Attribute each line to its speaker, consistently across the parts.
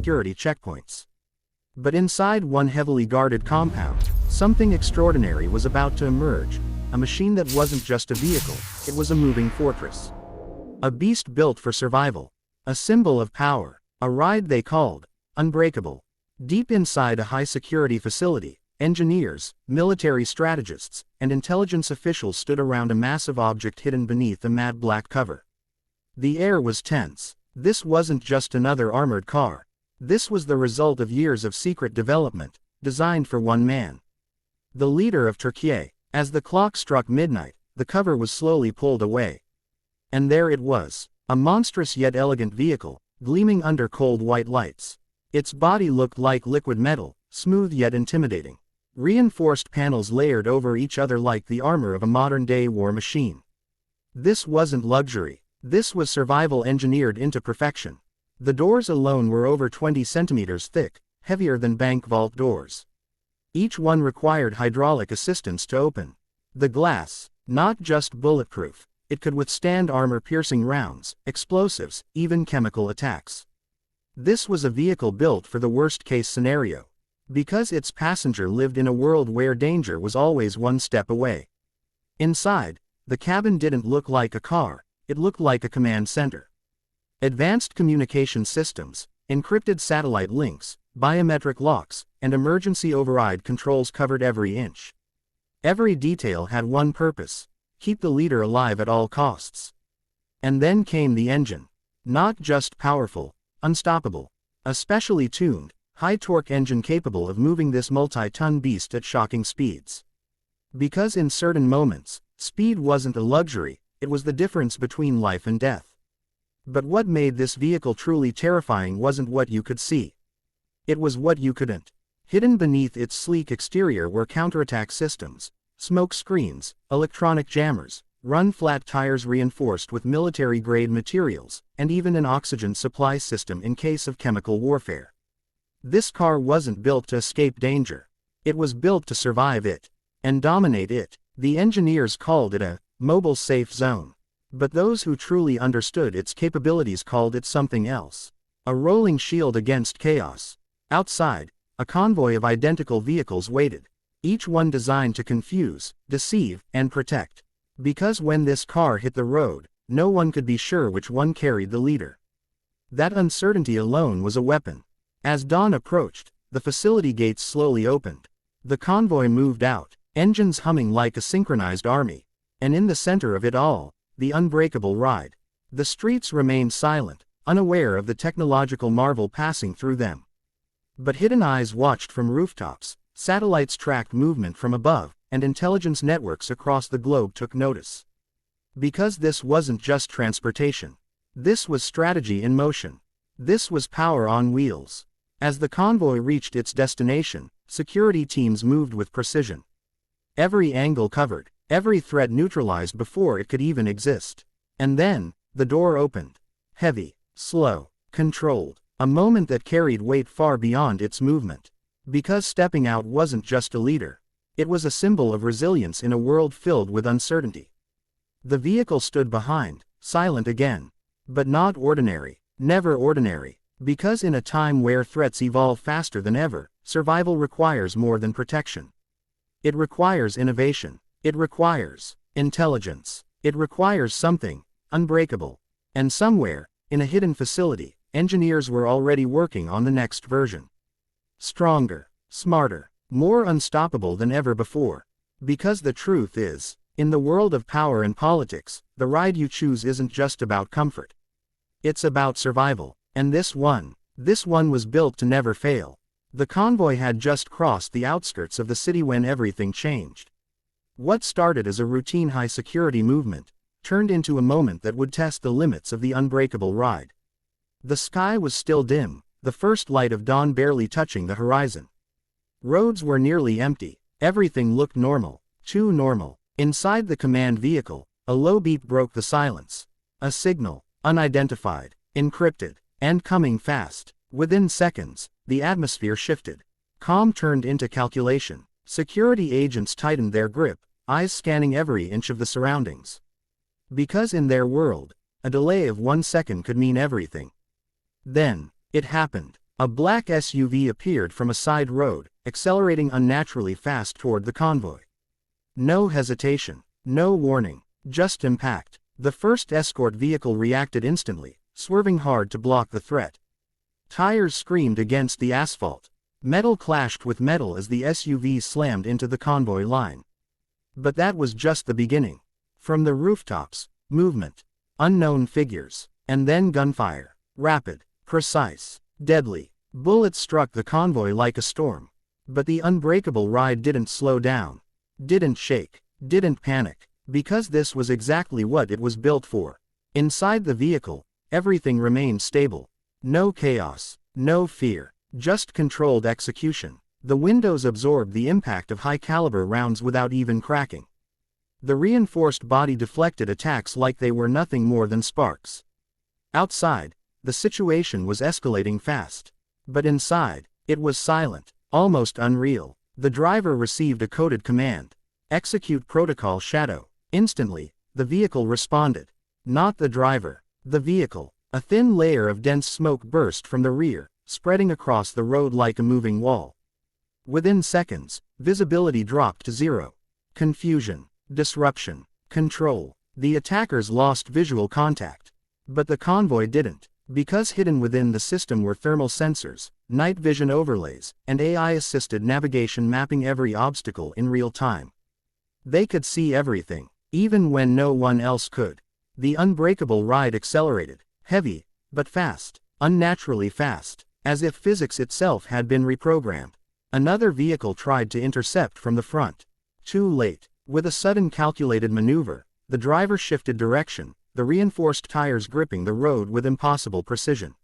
Speaker 1: security checkpoints. But inside one heavily guarded compound, something extraordinary was about to emerge, a machine that wasn't just a vehicle, it was a moving fortress. A beast built for survival. A symbol of power. A ride they called unbreakable. Deep inside a high-security facility, engineers, military strategists, and intelligence officials stood around a massive object hidden beneath a matte black cover. The air was tense. This wasn't just another armored car. This was the result of years of secret development, designed for one man. The leader of Turkey. As the clock struck midnight, the cover was slowly pulled away. And there it was, a monstrous yet elegant vehicle, gleaming under cold white lights. Its body looked like liquid metal, smooth yet intimidating. Reinforced panels layered over each other like the armor of a modern-day war machine. This wasn't luxury. This was survival engineered into perfection. The doors alone were over 20 centimeters thick, heavier than bank vault doors. Each one required hydraulic assistance to open. The glass, not just bulletproof, it could withstand armor-piercing rounds, explosives, even chemical attacks. This was a vehicle built for the worst-case scenario, because its passenger lived in a world where danger was always one step away. Inside, the cabin didn't look like a car, it looked like a command center. Advanced communication systems, encrypted satellite links, biometric locks, and emergency override controls covered every inch. Every detail had one purpose: keep the leader alive at all costs. And then came the engine. Not just powerful, unstoppable. A specially tuned, high-torque engine capable of moving this multi-ton beast at shocking speeds. Because in certain moments, speed wasn't a luxury, it was the difference between life and death. But what made this vehicle truly terrifying wasn't what you could see. It was what you couldn't. Hidden beneath its sleek exterior were counterattack systems, smoke screens, electronic jammers, run-flat tires reinforced with military-grade materials, and even an oxygen supply system in case of chemical warfare. This car wasn't built to escape danger. It was built to survive it, and dominate it. The engineers called it a mobile safe zone. But those who truly understood its capabilities called it something else. A rolling shield against chaos. Outside, a convoy of identical vehicles waited, each one designed to confuse, deceive, and protect. Because when this car hit the road, no one could be sure which one carried the leader. That uncertainty alone was a weapon. As dawn approached, the facility gates slowly opened. The convoy moved out, engines humming like a synchronized army. And in the center of it all, the unbreakable ride. The streets remained silent, unaware of the technological marvel passing through them. But hidden eyes watched from rooftops, satellites tracked movement from above, and intelligence networks across the globe took notice. Because this wasn't just transportation. This was strategy in motion. This was power on wheels. As the convoy reached its destination, security teams moved with precision. Every angle covered, every threat neutralized before it could even exist. And then, the door opened. Heavy, slow, controlled. A moment that carried weight far beyond its movement. Because stepping out wasn't just a leader. It was a symbol of resilience in a world filled with uncertainty. The vehicle stood behind, silent again. But not ordinary, never ordinary. Because in a time where threats evolve faster than ever, survival requires more than protection. It requires innovation. It requires intelligence. It requires something unbreakable. And somewhere, in a hidden facility, engineers were already working on the next version. Stronger, smarter, more unstoppable than ever before. Because the truth is, in the world of power and politics, the ride you choose isn't just about comfort. It's about survival. And this one was built to never fail. The convoy had just crossed the outskirts of the city when everything changed. What started as a routine high-security movement, turned into a moment that would test the limits of the unbreakable ride. The sky was still dim, the first light of dawn barely touching the horizon. Roads were nearly empty, everything looked normal, too normal. Inside the command vehicle, a low beep broke the silence. A signal, unidentified, encrypted, and coming fast. Within seconds, the atmosphere shifted. Calm turned into calculation. Security agents tightened their grip, eyes scanning every inch of the surroundings. Because in their world, a delay of 1 second could mean everything. Then, it happened. A black SUV appeared from a side road, accelerating unnaturally fast toward the convoy. No hesitation, no warning, just impact. The first escort vehicle reacted instantly, swerving hard to block the threat. Tires screamed against the asphalt. Metal clashed with metal as the SUV slammed into the convoy line. But that was just the beginning. From the rooftops, movement, unknown figures, and then gunfire. Rapid, precise, deadly. Bullets struck the convoy like a storm. But the unbreakable ride didn't slow down, didn't shake, didn't panic, because this was exactly what it was built for. Inside the vehicle, everything remained stable. No chaos, no fear, just controlled execution. The windows absorbed the impact of high-caliber rounds without even cracking. The reinforced body deflected attacks like they were nothing more than sparks. Outside, the situation was escalating fast. But inside, it was silent, almost unreal. The driver received a coded command. Execute protocol shadow. Instantly, the vehicle responded. Not the driver, the vehicle. A thin layer of dense smoke burst from the rear, spreading across the road like a moving wall. Within seconds, visibility dropped to zero. Confusion, disruption, control. The attackers lost visual contact. But the convoy didn't. Because hidden within the system were thermal sensors, night vision overlays, and AI-assisted navigation mapping every obstacle in real time. They could see everything, even when no one else could. The unbreakable ride accelerated, heavy, but fast, unnaturally fast, as if physics itself had been reprogrammed. Another vehicle tried to intercept from the front. Too late. With a sudden calculated maneuver, the driver shifted direction, the reinforced tires gripping the road with impossible precision.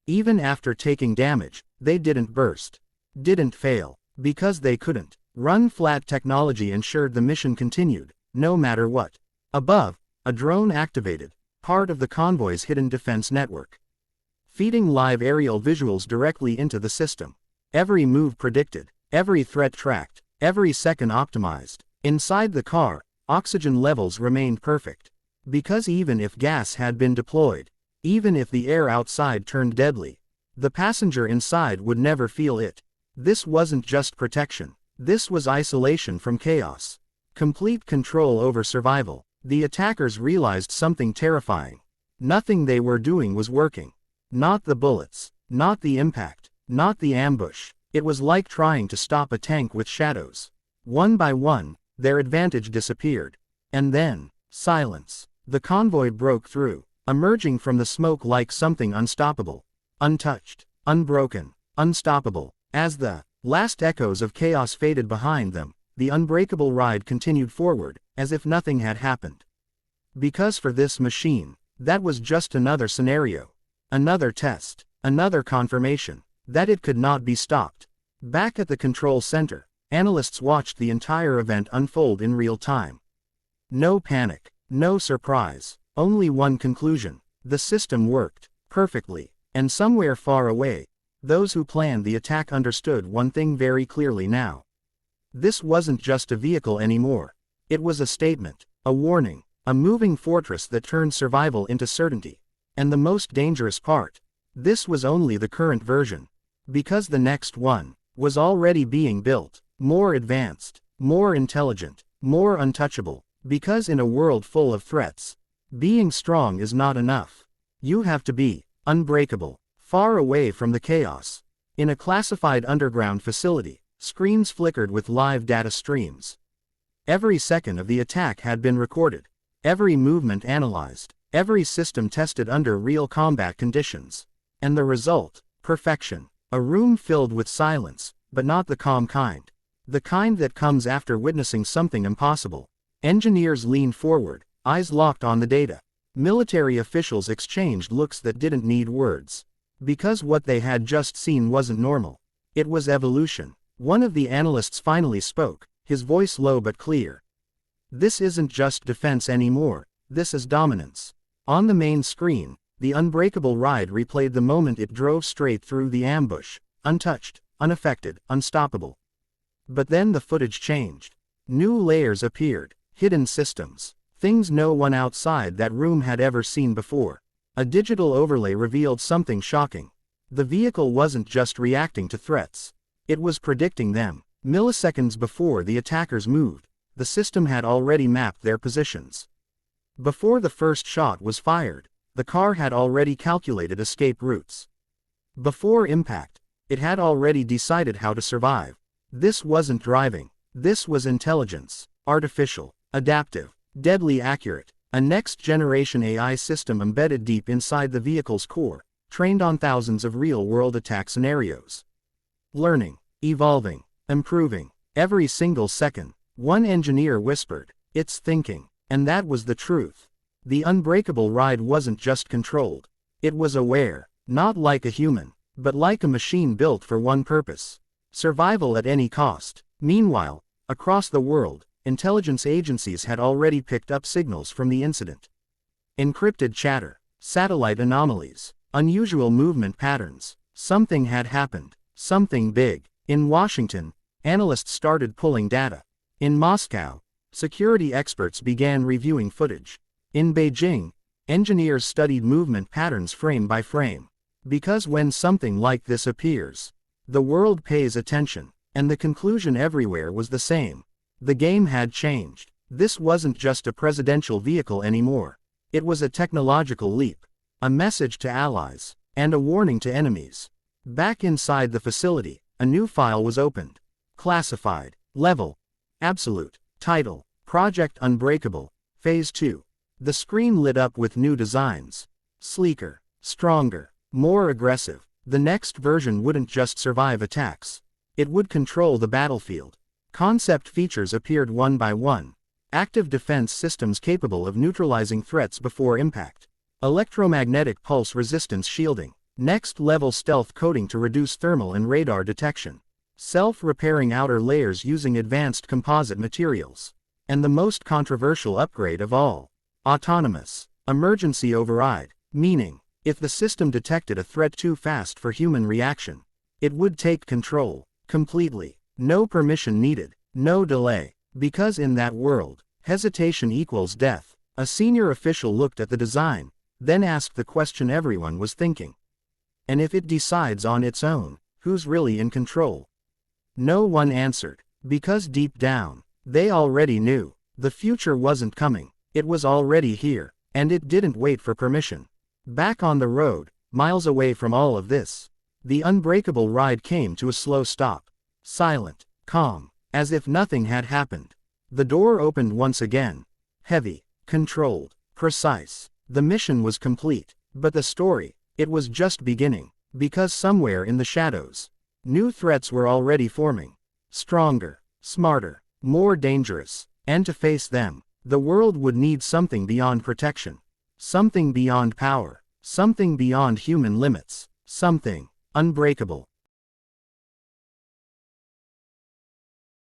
Speaker 1: Even after taking damage, they didn't burst. Didn't fail. Because they couldn't. Run-flat technology ensured the mission continued, no matter what. Above, a drone activated, part of the convoy's hidden defense network. Feeding live aerial visuals directly into the system. Every move predicted, every threat tracked, every second optimized. Inside the car, oxygen levels remained perfect. Because even if gas had been deployed, even if the air outside turned deadly, the passenger inside would never feel it. This wasn't just protection. This was isolation from chaos. Complete control over survival. The attackers realized something terrifying. Nothing they were doing was working. Not the bullets, not the impact, not the ambush. It was like trying to stop a tank with shadows. One by one, their advantage disappeared. And then, silence. The convoy broke through, emerging from the smoke like something unstoppable. Untouched, unbroken, unstoppable. As the last echoes of chaos faded behind them, the unbreakable ride continued forward, as if nothing had happened. Because for this machine, that was just another scenario. Another test, another confirmation, that it could not be stopped. Back at the control center, analysts watched the entire event unfold in real time. No panic. No surprise, only one conclusion. The system worked perfectly, and somewhere far away, those who planned the attack understood one thing very clearly now. This wasn't just a vehicle anymore. It was a statement, a warning, a moving fortress that turned survival into certainty. And the most dangerous part, this was only the current version. Because the next one was already being built, more advanced, more intelligent, more untouchable. Because in a world full of threats, being strong is not enough. You have to be unbreakable, far away from the chaos. In a classified underground facility, screens flickered with live data streams. Every second of the attack had been recorded, every movement analyzed, every system tested under real combat conditions. And the result, perfection. A room filled with silence, but not the calm kind. The kind that comes after witnessing something impossible. Engineers leaned forward, eyes locked on the data. Military officials exchanged looks that didn't need words. Because what they had just seen wasn't normal. It was evolution. One of the analysts finally spoke, his voice low but clear. This isn't just defense anymore, this is dominance. On the main screen, the unbreakable ride replayed the moment it drove straight through the ambush, untouched, unaffected, unstoppable. But then the footage changed. New layers appeared. Hidden systems. Things no one outside that room had ever seen before. A digital overlay revealed something shocking. The vehicle wasn't just reacting to threats. It was predicting them. Milliseconds before the attackers moved, the system had already mapped their positions. Before the first shot was fired, the car had already calculated escape routes. Before impact, it had already decided how to survive. This wasn't driving. This was intelligence. Artificial, adaptive, deadly accurate. A next-generation AI system embedded deep inside the vehicle's core, trained on thousands of real-world attack scenarios. Learning, evolving, improving. Every single second, one engineer whispered, "It's thinking." And that was the truth. The unbreakable ride wasn't just controlled. It was aware, not like a human, but like a machine built for one purpose: survival at any cost. Meanwhile, across the world, intelligence agencies had already picked up signals from the incident. Encrypted chatter, satellite anomalies, unusual movement patterns. Something had happened. Something big. In Washington, analysts started pulling data. In Moscow, security experts began reviewing footage. In Beijing, engineers studied movement patterns frame by frame. Because when something like this appears, the world pays attention, and the conclusion everywhere was the same. The game had changed. This wasn't just a presidential vehicle anymore. It was a technological leap, a message to allies, and a warning to enemies. Back inside the facility, a new file was opened. Classified. Level: Absolute. Title: Project Unbreakable, Phase 2. The screen lit up with new designs. Sleeker, stronger, more aggressive. The next version wouldn't just survive attacks. It would control the battlefield. Concept features appeared one by one. Active defense systems capable of neutralizing threats before impact. Electromagnetic pulse resistance shielding. Next-level stealth coating to reduce thermal and radar detection. Self-repairing outer layers using advanced composite materials. And the most controversial upgrade of all: autonomous emergency override. Meaning, if the system detected a threat too fast for human reaction, it would take control completely. No permission needed, no delay. Because in that world, hesitation equals death. A senior official looked at the design, then asked the question everyone was thinking. And if it decides on its own, who's really in control? No one answered, because deep down, they already knew. The future wasn't coming, it was already here, and it didn't wait for permission. Back on the road, miles away from all of this, the unbreakable ride came to a slow stop. Silent, calm, as if nothing had happened. The door opened once again. Heavy, controlled, precise. The mission was complete, but the story, it was just beginning. Because somewhere in the shadows, new threats were already forming. Stronger, smarter, more dangerous. And to face them, the world would need something beyond protection. Something beyond power. Something beyond human limits. Something unbreakable.